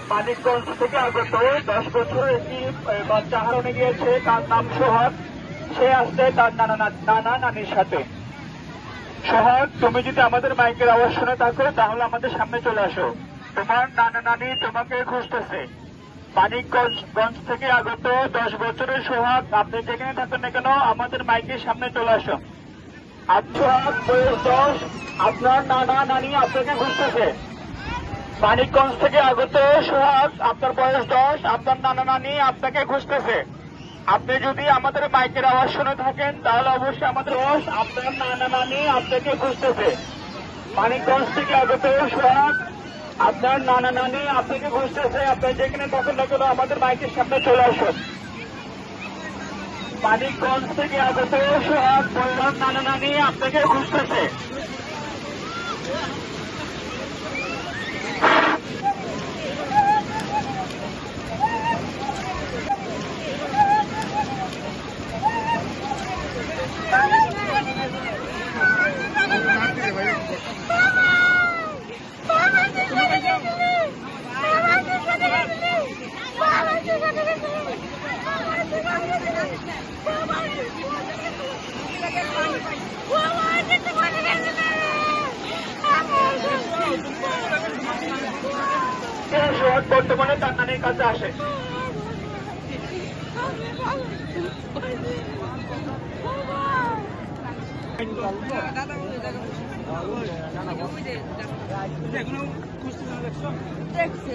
মানিকগঞ্জ থেকে আগত 10 বছরের একটি বাচ্চা হারানো গিয়েছে, তার নাম সোহাগ। সে আসছে তার নানা নানির সাথে। সোহাগ, তুমি যদি আমাদের মাইকের আওয়াজ শুনে থাকো তাহলে আমাদের সামনে চলে আসো। তোমার নানা নানি তোমাকে খুঁজতেছে। মানিকগঞ্জ থেকে আগত 10 বছরের সোহাগ, আপনি যেখানে থাকেন না কেন আমাদের মাইকের সামনে চলে আসো। সোহাগ, বয়স 10, আপনার নানা নানি আপনাকে খুঁজতেছে। মানিকগঞ্জ থেকে আগত সোহাগ, আপনার বয়স 10, আপনার নানা নানি আপনাকে খুঁজতেছে। আপনি যদি আমাদের মাইকের আওয়াজ শুনে থাকেন তাহলে অবশ্যই আমাদের আপনার নানা নানি আপনাকে খুঁজতেছে। মানিকগঞ্জ থেকে আগত সোহাগ, আপনার নানা নানি আপনাকে খুঁজতেছে। আপনি যেখানে থাকেন না কেন আমাদের মাইকের সামনে চলে আসুন। মানিকগঞ্জ থেকে আগত সোহাগ, আপনার নানা নানি আপনাকে খুঁজতেছে। বর্তমানে তার নানির কাছে আসে। দেখছে